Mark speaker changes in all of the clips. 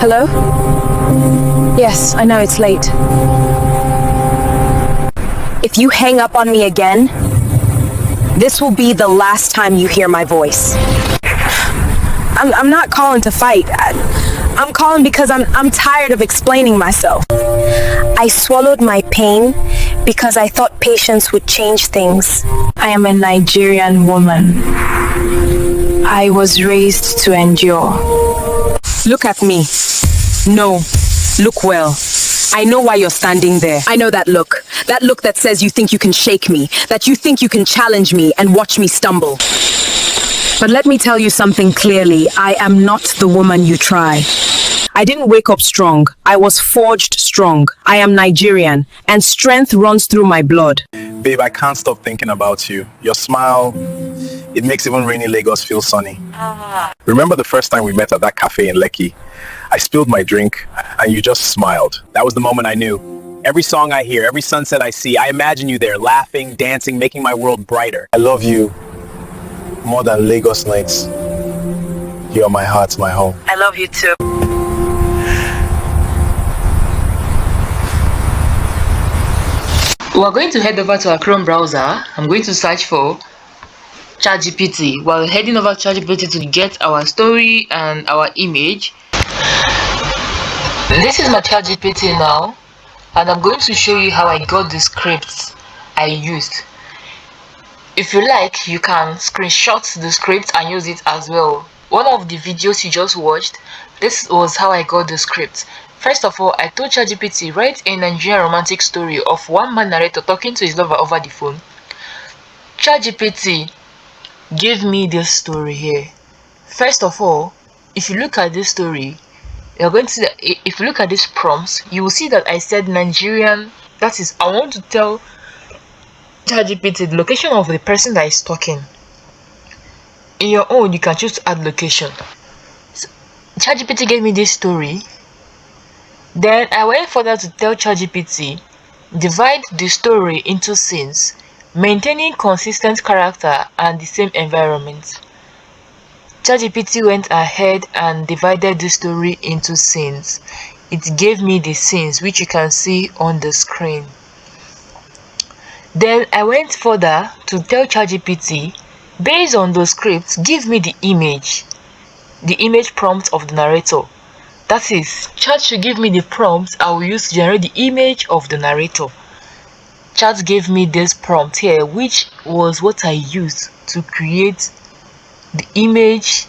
Speaker 1: Hello? Yes, I know it's late. If you hang up on me again, this will be the last time you hear my voice. I'm not calling to fight. I'm calling because I'm tired of explaining myself. I swallowed my pain because I thought patience would change things. I am a Nigerian woman. I was raised to endure. Look at me. No, look well. I know why you're standing there. I know that look. That look that says you think you can shake me, that you think you can challenge me and watch me stumble. But let me tell you something clearly. I am not the woman you try. I didn't wake up strong. I was forged strong. I am Nigerian, and strength runs through my blood.
Speaker 2: Babe, I can't stop thinking about you. Your smile, it makes even rainy Lagos feel sunny. Remember the first time we met at that cafe in Lekki? I spilled my drink, and you just smiled. That was the moment I knew. Every song I hear, every sunset I see, I imagine you there, laughing, dancing, making my world brighter. I love you more than Lagos nights. You're my heart, my home.
Speaker 1: I love you too.
Speaker 3: We're going to head over to our Chrome browser. I'm going to search for ChatGPT. While heading over to ChatGPT to get our story and our image. This is my ChatGPT now, and I'm going to show you how I got the scripts I used. If you like, you can screenshot the script and use it as well. One of the videos you just watched, this was how I got the script. First of all, I told ChatGPT, write a Nigerian romantic story of one man narrator talking to his lover over the phone. ChatGPT gave me this story here. First of all, if you look at this story, you're going to see that if you look at these prompts, you will see that I said Nigerian. That is, I want to tell ChatGPT the location of the person that is talking. In your own, you can choose to add location. So, ChatGPT gave me this story. Then I went further to tell ChatGPT, divide the story into scenes, maintaining consistent character and the same environment. ChatGPT went ahead and divided the story into scenes. It gave me the scenes which you can see on the screen. Then I went further to tell ChatGPT, based on the scripts, give me the image prompt of the narrator. That is, Chat should give me the prompt I will use to generate the image of the narrator. Chat gave me this prompt here, which was what I used to create the image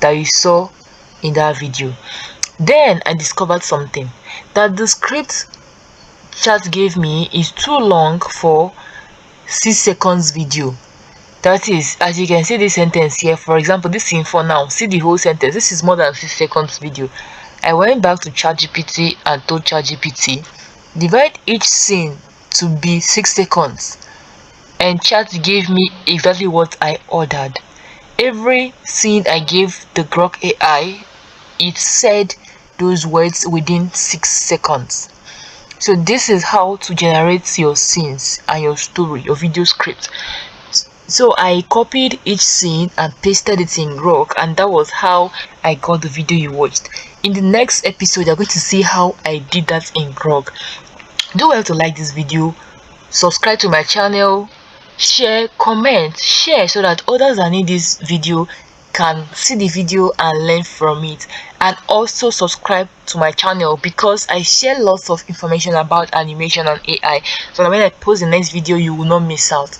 Speaker 3: that you saw in that video. Then I discovered something, that the script Chat gave me is too long for 6 seconds video. That is, as you can see this sentence here, for example, this scene for now, see the whole sentence. This is more than 6 seconds video. I went back to ChatGPT and told ChatGPT, divide each scene to be 6 seconds. And Chat gave me exactly what I ordered. Every scene I gave the Grok AI, it said those words within 6 seconds. So this is how to generate your scenes and your story, your video script. So I copied each scene and pasted it in Grok, and that was how I got the video you watched. In the next episode, you're going to see how I did that in Grok. Do well to like this video, subscribe to my channel, share, comment, share so that others that need this video can see the video and learn from it. And also subscribe to my channel because I share lots of information about animation and AI, so that when I post the next video you will not miss out.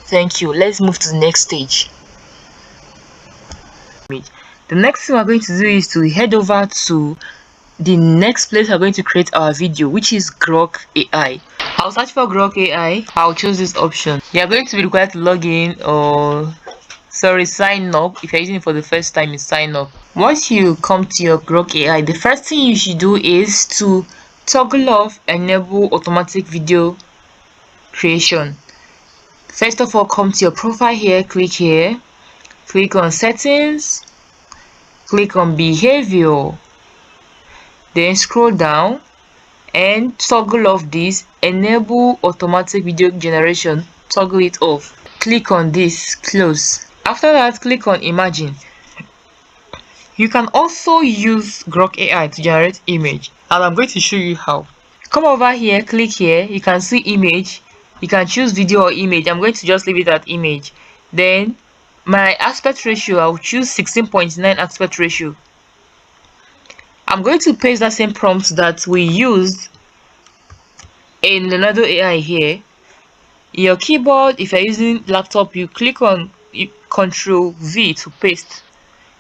Speaker 3: Thank you. Let's move to the next stage. The next thing we're going to do is to head over to the next place we're going to create our video, which is Grok AI. I'll search for Grok AI. I'll choose this option. You're going to be required to log in or sign up. If you're using it for the first time, you sign up. Once you come to your Grok AI, the first thing you should do is to toggle off enable automatic video creation. First of all, come to your profile here, click on settings, click on behavior, then scroll down and toggle off this enable automatic video generation, toggle it off. Click on this, close. After that, click on imagine. You can also use Grok AI to generate image, and I'm going to show you how. Come over here, click here, you can see image. You can choose video or image. I'm going to just leave it at image. Then my aspect ratio, I'll choose 16.9 aspect ratio. I'm going to paste that same prompt that we used in Leonardo AI here. In your keyboard, if you're using laptop, you click on Control V to paste,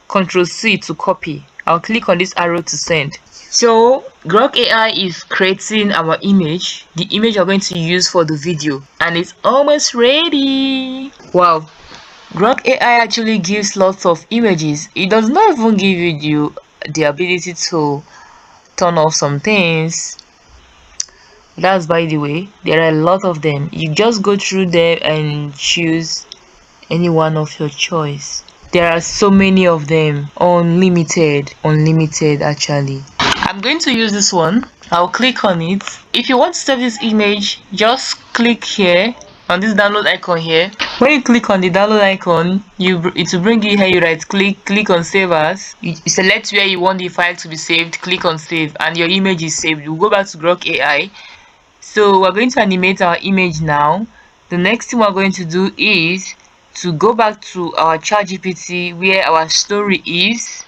Speaker 3: Control C to copy. I'll click on this arrow to send. So Grok AI is creating our image, the image we're going to use for the video, and it's almost ready. Wow, Grok AI actually gives lots of images. It does not even give you the ability to turn off some things. That's by the way, there are a lot of them. You just go through them and choose any one of your choice. There are so many of them, unlimited actually. I'm going to use this one. I'll click on it. If you want to save this image, just click here on this download icon here. When you click on the download icon, it will bring you here. You right click on save as. You select where you want the file to be saved, click on save, and your image is saved. You go back to Grok AI. So we're going to animate our image now. The next thing we're going to do is to go back to our ChatGPT where our story is.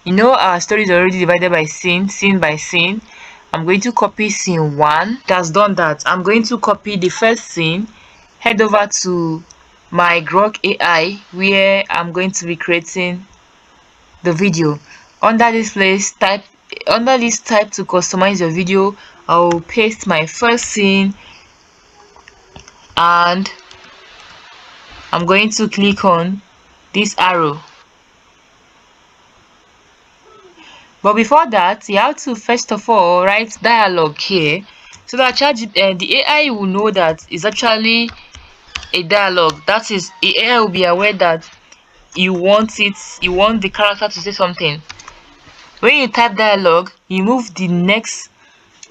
Speaker 3: You know, our story is already divided by scene by scene. I'm going to copy scene 1. That's done that. I'm going to copy the first scene, head over to my Grok AI where I'm going to be creating the video. Under this type to customize your video, I'll paste my first scene and I'm going to click on this arrow. But before that, you have to first of all write dialogue here so that the AI will know that it's actually a dialogue. That is, the AI will be aware that you want the character to say something. When you type dialogue, you move the next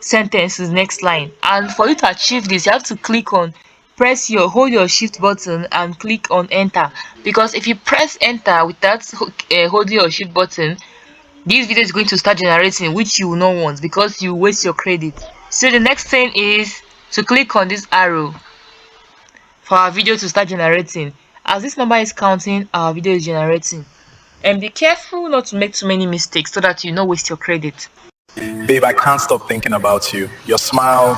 Speaker 3: sentence to the next line, and for you to achieve this, you have to hold your shift button and click on enter, because if you press enter without holding your shift button, this video is going to start generating, which you will not want because you waste your credit. So the next thing is to click on this arrow for our video to start generating. As this number is counting, our video is generating. And be careful not to make too many mistakes so that you not waste your credit.
Speaker 2: Babe, I can't stop thinking about you. Your smile,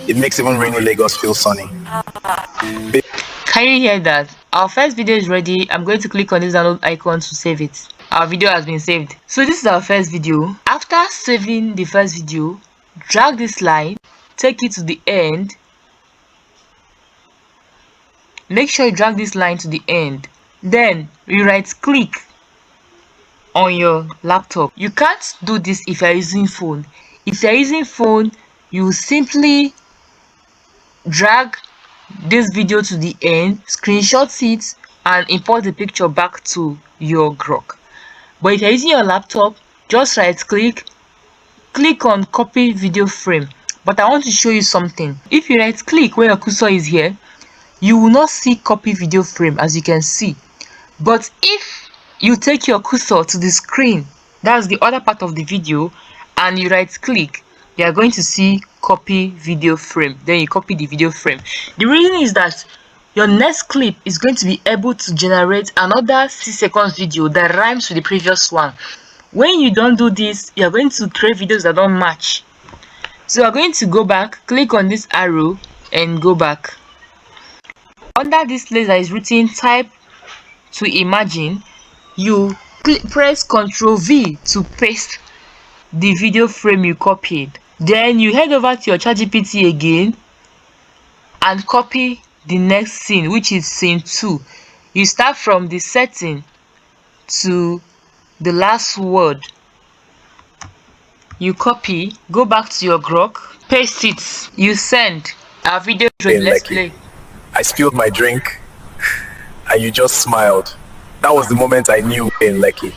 Speaker 2: it makes even rainy Lagos feel sunny. Babe.
Speaker 3: Can you hear that? Our first video is ready. I'm going to click on this download icon to save it. Our video has been saved. So this is our first video. After saving the first video, drag this line, take it to the end. Make sure you drag this line to the end. Then you right click on your laptop. You can't do this if you're using phone. If you're using phone, you simply drag this video to the end, screenshot it, and import the picture back to your Grok. But if you're using your laptop, just right click on copy video frame. But I want to show you something. If you right click where your cursor is here, you will not see copy video frame, as you can see. But if you take your cursor to the screen, that's the other part of the video, and you right click, you are going to see copy video frame. Then you copy the video frame. The reason is that your next clip is going to be able to generate another 6 seconds video that rhymes with the previous one. When you don't do this, you are going to create videos that don't match. So you are going to go back, click on this arrow and go back. Under this place that is written type to imagine, you press Ctrl V to paste the video frame you copied. Then you head over to your ChatGPT again and copy the next scene, which is scene 2. You start from the setting to the last word. You copy, go back to your Grok, paste it, you send. Our video is ready. Let's play.
Speaker 2: I spilled my drink and you just smiled. That was the moment I knew in Lekki.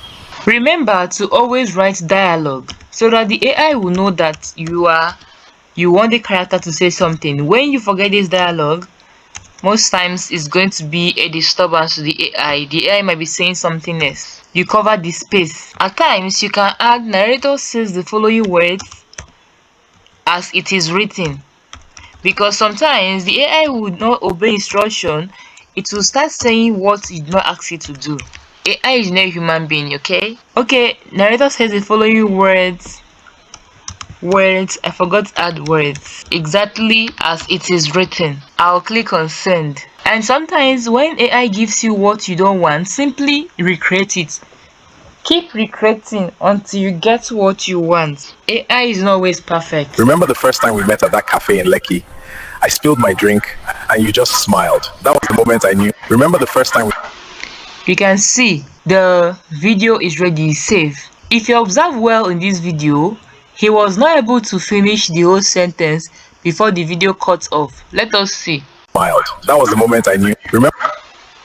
Speaker 3: Remember to always write dialogue so that the AI will know that you want the character to say something. When you forget this dialogue, most times it's going to be a disturbance to the AI. The AI might be saying something else. You cover the space. At times, you can add narrator says the following words as it is written, because sometimes the AI would not obey instruction. It will start saying what you did not ask it to do. AI is not a human being, okay? Okay, narrator says the following words. I forgot to add words exactly as it is written. I'll click on send. And sometimes when AI gives you what you don't want, simply recreate it. Keep recreating until you get what you want. AI is not always perfect.
Speaker 2: Remember the first time we met at that cafe in Lekki? I spilled my drink and you just smiled. That was the moment I knew. Remember the first time
Speaker 3: You can see the video is ready, save. If you observe well in this video, he was not able to finish the whole sentence before the video cuts off. Let us see.
Speaker 2: smiled. That was the moment I knew. Remember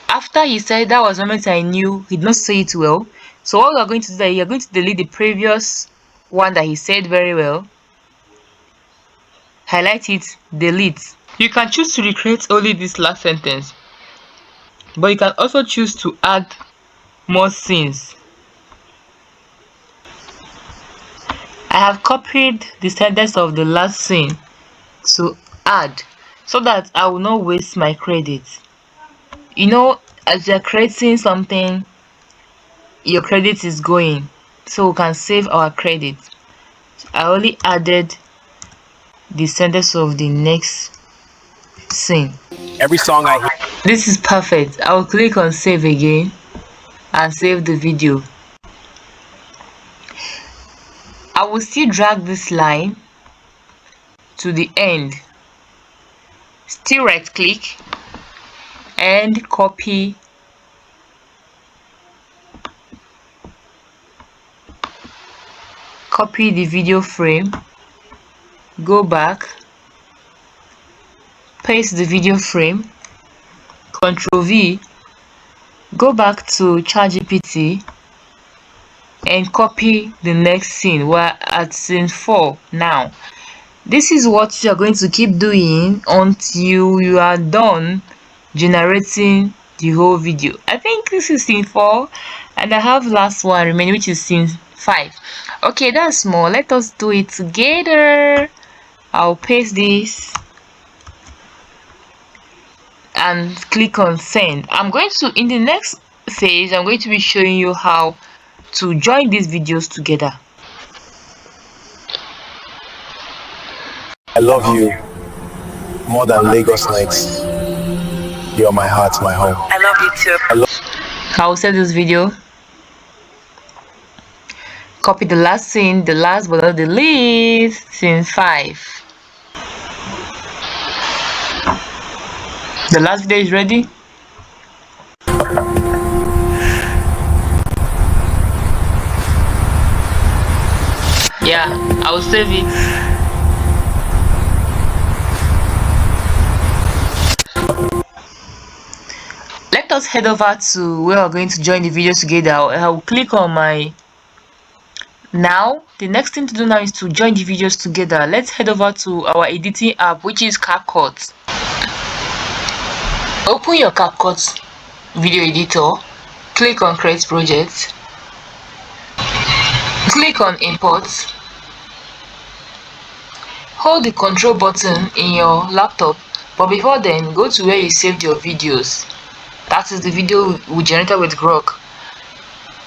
Speaker 3: After he said that was the moment I knew, he did not say it well. So what we are going to do is you're going to delete the previous one that he said very well. Highlight it, delete. You can choose to recreate only this last sentence, but you can also choose to add more scenes. I have copied the sentence of the last scene to add so that I will not waste my credit. You know, as you're creating something, your credit is going, so we can save our credit. I only added the sentence of the next scene.
Speaker 2: every song I hear.
Speaker 3: This is perfect. I'll click on save again and save the video. I will still drag this line to the end. Still right click and copy the video frame, go back, paste the video frame, Ctrl V, go back to ChatGPT and copy the next scene. We're at scene 4 now. This is what you are going to keep doing until you are done generating the whole video. I think this is scene 4 and I have last one remaining, which is scene 5. Okay, that's small. Let us do it together. I'll paste this and click on send. In the next phase, I'm going to be showing you how to join these videos together.
Speaker 2: I love you more than Lagos nights. You're my heart, my home.
Speaker 1: I love you too.
Speaker 3: I'll save this video. Copy the last scene, the last but not the least, scene 5. The last video is ready. Yeah, I will save it. Let us head over to where we're going to join the videos together. I'll click on my now. The next thing to do now is to join the videos together. Let's head over to our editing app, which is CapCut. Open your CapCut video editor, click on create project, click on import, hold the control button in your laptop, but before then go to where you saved your videos. That is the video we generated with Grok.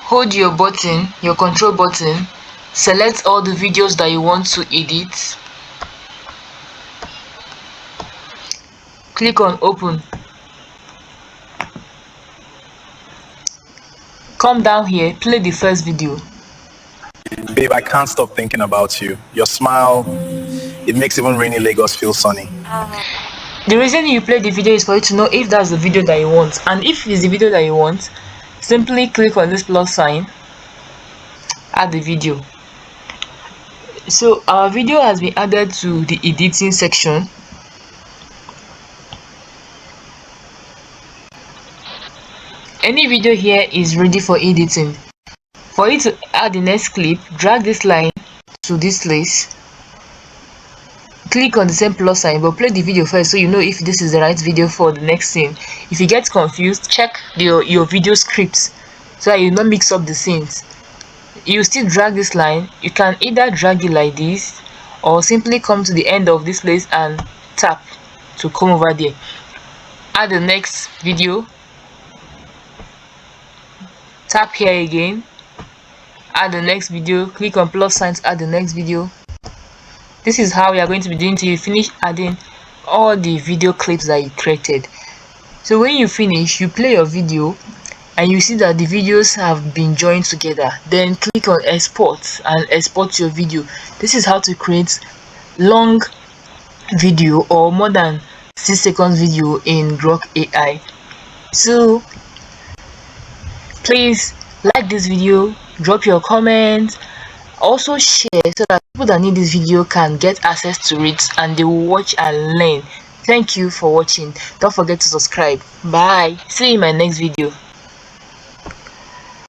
Speaker 3: Hold your button, your control button, select all the videos that you want to edit, click on open. Come down here, play the first video.
Speaker 2: Babe, I can't stop thinking about you. Your smile, it makes even rainy Lagos feel sunny.
Speaker 3: The reason you play the video is for you to know if that's the video that you want, and if it's the video that you want, simply click on this plus sign, add the video. So our video has been added to the editing section. Any video here is ready for editing. For you to add the next clip, drag this line to this place, click on the same plus sign, but play the video first so you know if this is the right video for the next scene. If you get confused, check your video scripts so that you not mix up the scenes. You still drag this line. You can either drag it like this or simply come to the end of this place and tap to come over there. Add the next video, tap here again, add the next video, click on plus signs, add the next video. This is how you are going to be doing till you finish adding all the video clips that you created. So when you finish, you play your video and you see that the videos have been joined together. Then click on export and export your video. This is how to create long video or more than 6 seconds video in Grok AI. So please like this video, drop your comments, also share so that people that need this video can get access to it and they will watch and learn. Thank you for watching. Don't forget to subscribe. Bye. See you in my next video.